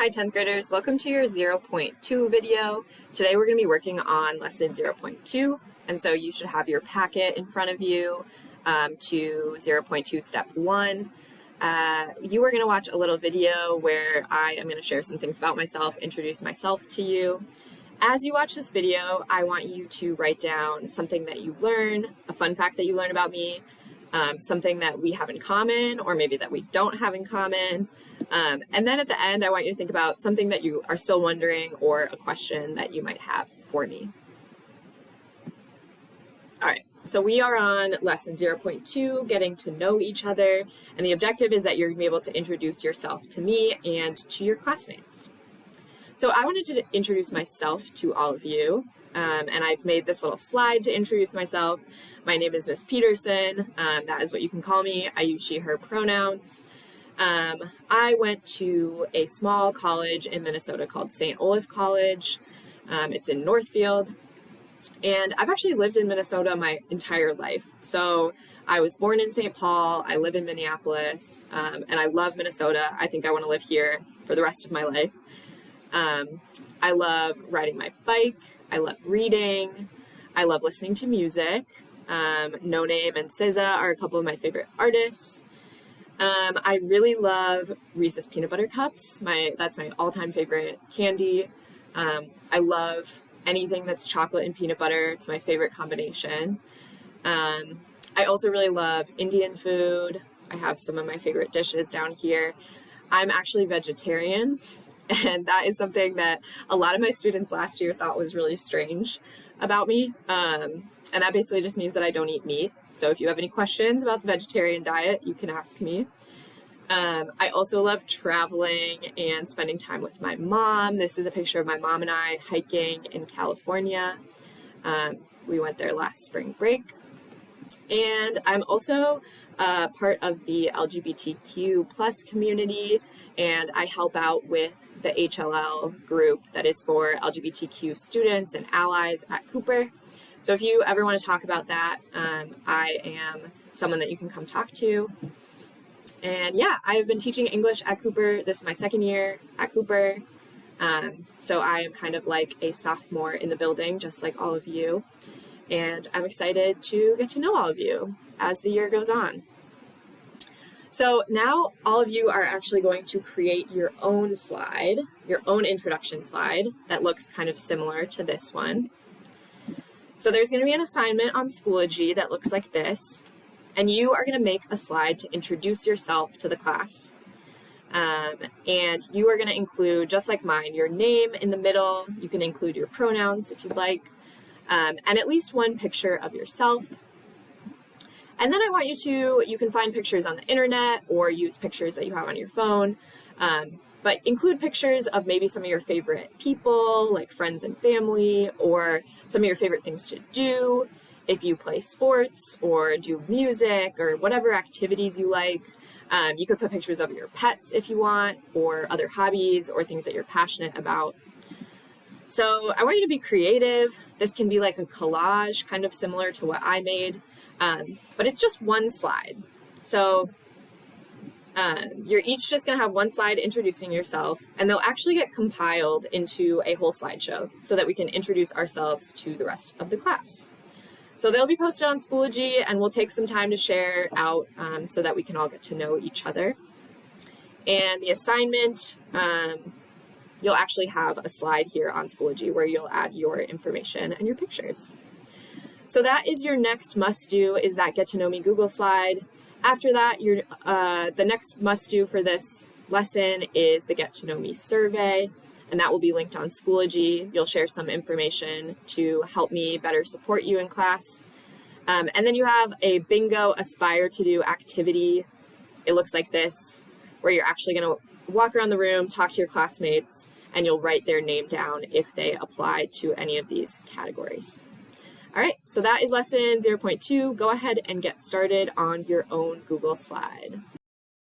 Hi 10th graders, welcome to your 0.2 video. Today we're going to be working on lesson 0.2, and so you should have your packet in front of you to 0.2 step 1. You are going to watch a little video where I am going to share some things about myself, introduce myself to you. As you watch this video, I want you to write down something that you learn, a fun fact that you learn about me, something that we have in common or maybe that we don't have in common. And then at the end, I want you to think about something that you are still wondering or a question that you might have for me. All right, so we are on lesson 0.2, getting to know each other, and the objective is that you're going to be able to introduce yourself to me and to your classmates. So I wanted to introduce myself to all of you, and I've made this little slide to introduce myself. My name is Miss Peterson. That is what you can call me. I use she, her pronouns. I went to a small college in Minnesota called St. Olaf College. It's in Northfield, and I've actually lived in Minnesota my entire life. So I was born in St. Paul, I live in Minneapolis, and I love Minnesota. I think I want to live here for the rest of my life. I love riding my bike, I love reading, I love listening to music. No Name and SZA are a couple of my favorite artists. I really love Reese's Peanut Butter Cups. That's my all-time favorite candy. I love anything that's chocolate and peanut butter. It's my favorite combination. I also really love Indian food. I have some of my favorite dishes down here. I'm actually vegetarian, and that is something that a lot of my students last year thought was really strange about me. And that basically just means that I don't eat meat. So if you have any questions about the vegetarian diet, you can ask me. I also love traveling and spending time with my mom. This is a picture of my mom and I hiking in California. We went there last spring break. And I'm also part of the LGBTQ plus community, and I help out with the HLL group that is for LGBTQ students and allies at Cooper. So if you ever want to talk about that, I am someone that you can come talk to. And yeah, I have been teaching English at Cooper. This is my second year at Cooper. So I am kind of like a sophomore in the building, just like all of you. And I'm excited to get to know all of you as the year goes on. So now all of you are actually going to create your own slide, your own introduction slide that looks kind of similar to this one. So there's going to be an assignment on Schoology that looks like this, and you are going to make a slide to introduce yourself to the class. And you are going to include, just like mine, your name in the middle. You can include your pronouns if you'd like, and at least one picture of yourself. And then I want you can find pictures on the internet or use pictures that you have on your phone. But include pictures of maybe some of your favorite people, like friends and family, or some of your favorite things to do. If you play sports or do music or whatever activities you like, you could put pictures of your pets if you want, or other hobbies or things that you're passionate about. So I want you to be creative. This can be like a collage, kind of similar to what I made, but it's just one slide. So you're each just going to have one slide introducing yourself, and they'll actually get compiled into a whole slideshow so that we can introduce ourselves to the rest of the class. So they'll be posted on Schoology, and we'll take some time to share out so that we can all get to know each other. And the assignment, you'll actually have a slide here on Schoology where you'll add your information and your pictures. So that is your next must-do, is that Get to Know Me Google slide. After that, the next must-do for this lesson is the Get to Know Me survey, and that will be linked on Schoology. You'll share some information to help me better support you in class. And then you have a bingo aspire to do activity. It looks like this, where you're actually going to walk around the room, talk to your classmates, and you'll write their name down if they apply to any of these categories. All right, so that is lesson 0.2. Go ahead and get started on your own Google slide.